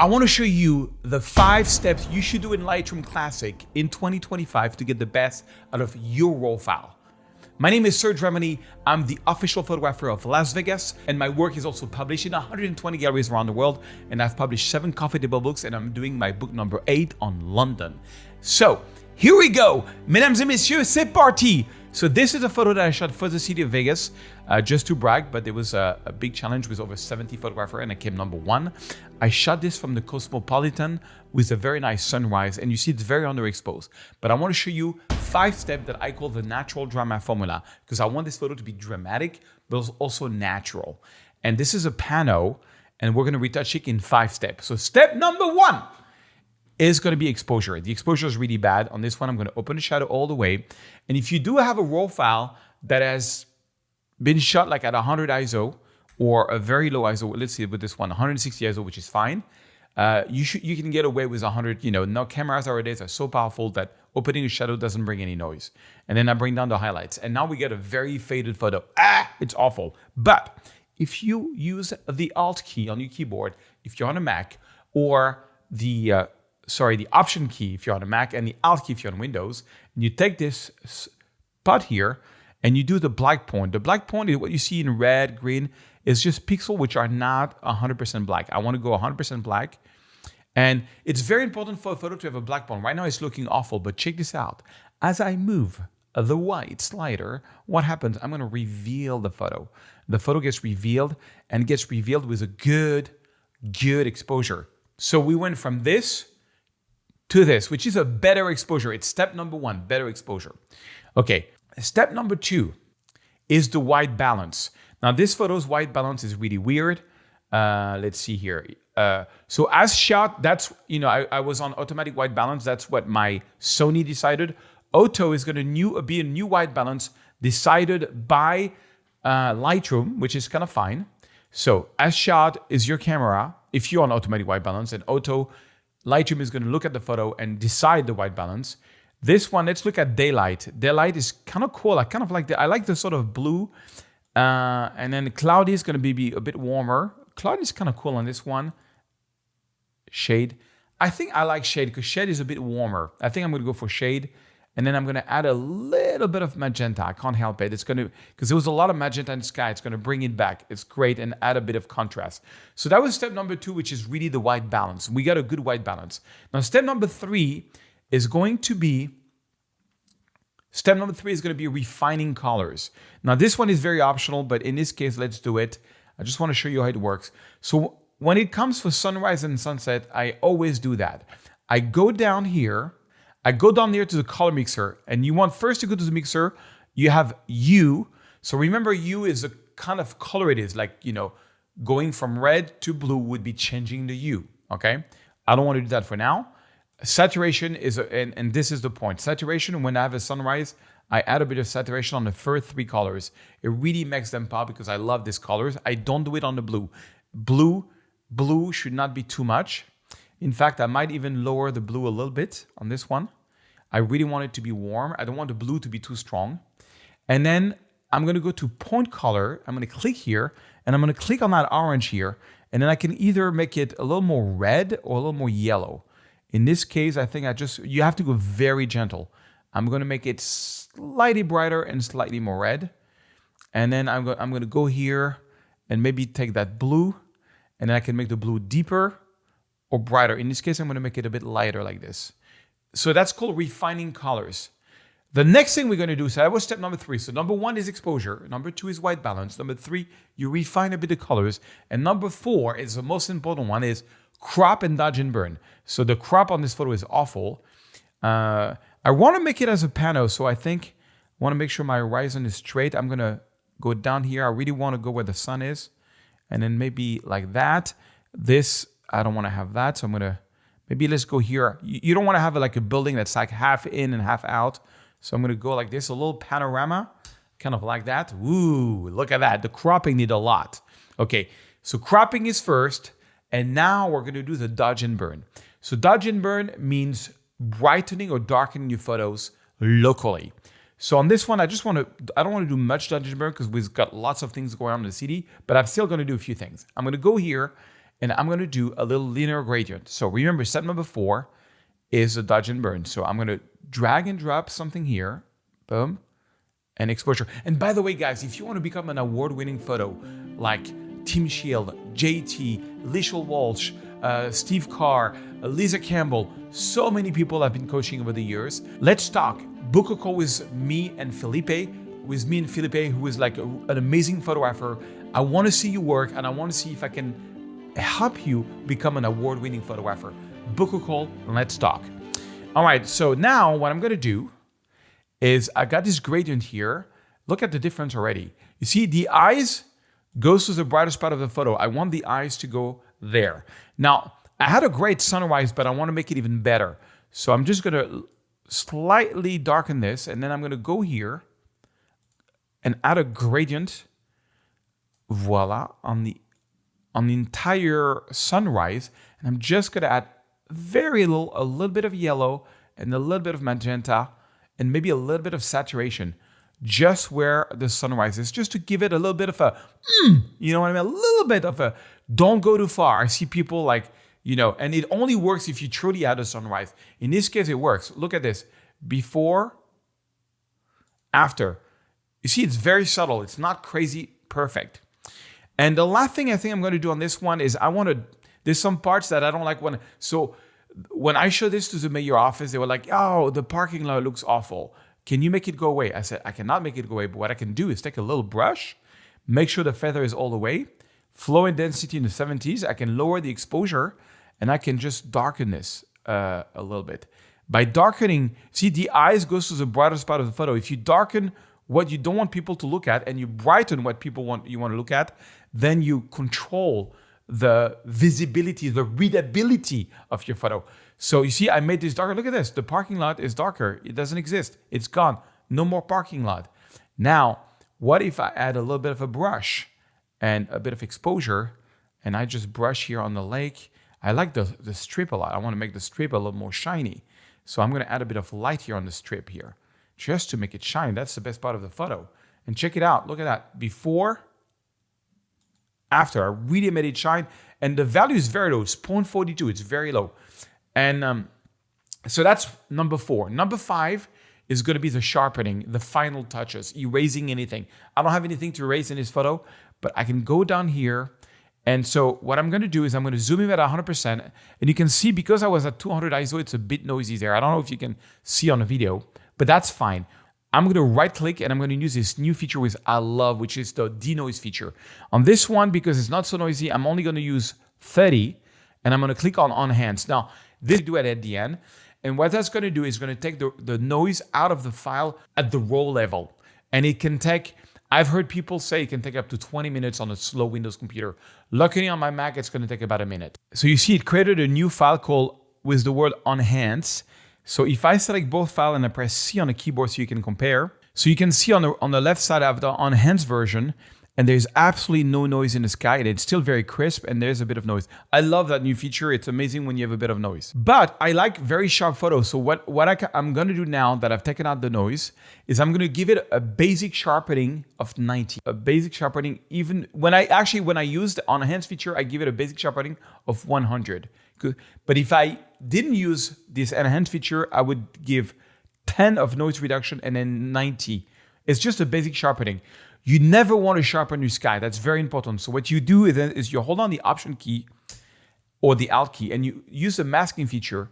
I want to show you the 5 steps you should do in Lightroom Classic in 2025 to get the best out of your RAW file. My name is Serge Ramelli. I'm the official photographer of Las Vegas, and my work is also published in 120 galleries around the world, and I've published 7 coffee table books, and I'm doing my book number 8 on London. So here we go. Mesdames et messieurs, c'est parti. So this is a photo that I shot for the city of Vegas, just to brag, but there was a big challenge with over 70 photographers and I came number 1. I shot this from the Cosmopolitan with a very nice sunrise, and you see it's very underexposed. But I want to show you 5 steps that I call the natural drama formula, because I want this photo to be dramatic, but also natural. And this is a pano, and we're going to retouch it in 5 steps. So step number 1 is going to be exposure. The exposure is really bad. On this one, I'm going to open the shadow all the way. And if you do have a RAW file that has been shot like at 100 ISO or a very low ISO, let's see with this one, 160 ISO, which is fine. You can get away with 100. Now cameras nowadays are so powerful that opening a shadow doesn't bring any noise. And then I bring down the highlights. And now we get a very faded photo. It's awful. But if you use the Alt key on your keyboard, if you're on a Mac, or the Option key if you're on a Mac, and the Alt key if you're on Windows, and you take this spot here and you do the black point. The black point is what you see in red, green. It's just pixels which are not 100% black. I want to go 100% black. And it's very important for a photo to have a black point. Right now it's looking awful, but check this out. As I move the white slider, what happens? I'm going to reveal the photo. The photo gets revealed, and gets revealed with a good exposure. So we went from this to this, which is a better exposure. It's step number 1, better exposure. Okay, step number 2 is the white balance. Now this photo's white balance is really weird. Let's see here. So as shot, that's, I was on automatic white balance. That's what my Sony decided. Auto is going to be a new white balance decided by Lightroom, which is kind of fine. So as shot is your camera, if you're on automatic white balance, and auto, Lightroom is going to look at the photo and decide the white balance. This one, let's look at daylight. Daylight is kind of cool. I like the sort of blue. And then cloudy is going to be a bit warmer. Cloudy is kind of cool on this one. Shade. I think I like shade because shade is a bit warmer. I think I'm going to go for shade. And then I'm going to add a little bit of magenta. I can't help it. It's going to, because there was a lot of magenta in the sky. It's going to bring it back. It's great, and add a bit of contrast. So that was step number 2, which is really the white balance. We got a good white balance. Now step number 3 is going to be refining colors. Now this one is very optional, but in this case, let's do it. I just want to show you how it works. So when it comes for sunrise and sunset, I always do that. I go down here. I go down there to the color mixer, and you want first to go to the mixer. You have hue. So remember, hue is the kind of color it is. Like, going from red to blue would be changing the hue. Okay. I don't want to do that for now. Saturation is, and this is the point. Saturation, when I have a sunrise, I add a bit of saturation on the first 3 colors. It really makes them pop because I love these colors. I don't do it on the blue. Blue should not be too much. In fact, I might even lower the blue a little bit on this one. I really want it to be warm. I don't want the blue to be too strong. And then I'm going to go to point color. I'm going to click here, and I'm going to click on that orange here. And then I can either make it a little more red or a little more yellow. In this case, I think you have to go very gentle. I'm going to make it slightly brighter and slightly more red. And then I'm going to go here and maybe take that blue, and then I can make the blue deeper or brighter. In this case, I'm going to make it a bit lighter like this. So that's called refining colors. The next thing we're going to do, so that was step number 3. So number 1 is exposure. Number 2 is white balance. Number 3, you refine a bit of colors. And number 4 is the most important one, is crop and dodge and burn. So the crop on this photo is awful. I want to make it as a pano. So I think I want to make sure my horizon is straight. I'm going to go down here. I really want to go where the sun is. And then maybe like that. This, I don't want to have that, so I'm going to, maybe let's go here. You don't want to have like a building that's like half in and half out. So I'm going to go like this, a little panorama, kind of like that. Ooh, look at that. The cropping need a lot. Okay, so cropping is first, and now we're going to do the dodge and burn. So dodge and burn means brightening or darkening your photos locally. So on this one, I don't want to do much dodge and burn because we've got lots of things going on in the city, but I'm still going to do a few things. I'm going to go here, and I'm gonna do a little linear gradient. So remember, step number 4 is a dodge and burn. So I'm gonna drag and drop something here, boom, and exposure. And by the way, guys, if you wanna become an award-winning photo like Tim Shield, JT, Lichel Walsh, Steve Carr, Lisa Campbell, so many people I've been coaching over the years. Let's talk. Book a call with me and Felipe, who is like an amazing photographer. I want to see you work, and I want to see if I can help you become an award-winning photographer. Book a call and let's talk. All right, so now what I'm going to do is I got this gradient here. Look at the difference already. You see the eyes goes to the brightest part of the photo. I want the eyes to go there. Now, I had a great sunrise, but I want to make it even better. So I'm just going to slightly darken this, and then I'm going to go here and add a gradient, voila, on the entire sunrise. And I'm just going to add a little bit of yellow and a little bit of magenta and maybe a little bit of saturation just where the sunrise is, just to give it a little bit of a, you know what I mean? A little bit of a, don't go too far. I see people like, and it only works if you truly add a sunrise. In this case, it works. Look at this. Before, after. You see, it's very subtle. It's not crazy perfect. And the last thing I think I'm going to do on this one is there's some parts that I don't like. So when I showed this to the mayor office, they were like, oh, the parking lot looks awful. Can you make it go away? I said, I cannot make it go away, but what I can do is take a little brush, make sure the feather is all the way, flow and density in the 70s. I can lower the exposure, and I can just darken this a little bit. By darkening, see, the eyes goes to the brightest part of the photo. If you darken what you don't want people to look at and you brighten what you want to look at, then you control the visibility, the readability of your photo. So you see, I made this darker. Look at this. The parking lot is darker. It doesn't exist. It's gone. No more parking lot. Now, what if I add a little bit of a brush and a bit of exposure, and I just brush here on the lake? I like the strip a lot. I want to make the strip a little more shiny. So I'm going to add a bit of light here on the strip here, just to make it shine. That's the best part of the photo. And check it out. Look at that. Before, after. I really made it shine. And the value is very low. It's 0.42. It's very low. And so that's number 4. Number 5 is going to be the sharpening, the final touches, erasing anything. I don't have anything to erase in this photo, but I can go down here. And so what I'm going to do is I'm going to zoom in at 100%. And you can see, because I was at 200 ISO, it's a bit noisy there. I don't know if you can see on the video, but that's fine. I'm going to right click and I'm going to use this new feature which I love, which is the denoise feature. On this one, because it's not so noisy, I'm only going to use 30 and I'm going to click on enhance. Now, this do it at the end. And what that's going to do is going to take the noise out of the file at the raw level. And it can take, I've heard people say it can take up to 20 minutes on a slow Windows computer. Luckily on my Mac, it's going to take about a minute. So you see it created a new file called with the word enhance. So if I select both files and I press C on the keyboard so you can compare, so you can see on the left side I have the enhanced version, and there's absolutely no noise in the sky, and it's still very crisp, and there's a bit of noise. I love that new feature. It's amazing when you have a bit of noise. But I like very sharp photos. So what I'm going to do now that I've taken out the noise is I'm going to give it a basic sharpening of 90. A basic sharpening, even when I use the enhanced feature, I give it a basic sharpening of 100. But if I didn't use this enhanced feature, I would give 10 of noise reduction and then 90. It's just a basic sharpening. You never want to sharpen your sky. That's very important. So what you do is you hold on the Option key or the Alt key and you use the masking feature.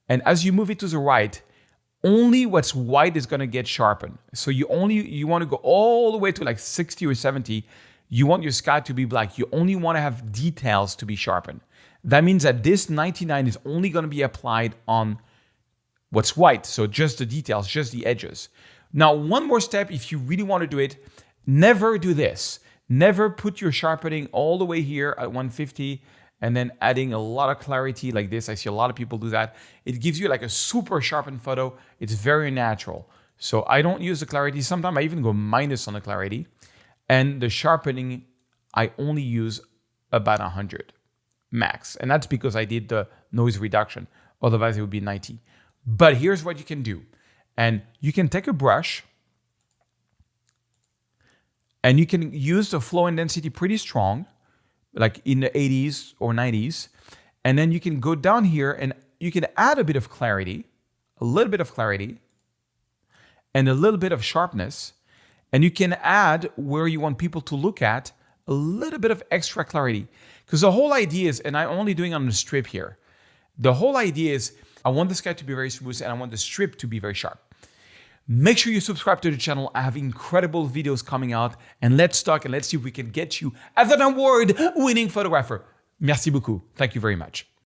And as you move it to the right, only what's white is going to get sharpened. So you want to go all the way to like 60 or 70. You want your sky to be black. You only want to have details to be sharpened. That means that this 99 is only going to be applied on what's white. So just the details, just the edges. Now, one more step, if you really want to do it, never do this. Never put your sharpening all the way here at 150 and then adding a lot of clarity like this. I see a lot of people do that. It gives you like a super sharpened photo. It's very natural. So I don't use the clarity. Sometimes I even go minus on the clarity. And the sharpening, I only use about 100 max. And that's because I did the noise reduction. Otherwise, it would be 90. But here's what you can do. And you can take a brush and you can use the flow and density pretty strong like in the 80s or 90s. And then you can go down here and you can add a bit of clarity, a little bit of clarity, and a little bit of sharpness. And you can add where you want people to look at a little bit of extra clarity. Because the whole idea is, and I'm only doing on the strip here, the whole idea is I want the sky to be very smooth and I want the strip to be very sharp. Make sure you subscribe to the channel. I have incredible videos coming out, and let's talk and let's see if we can get you as an award-winning photographer. Merci beaucoup. Thank you very much.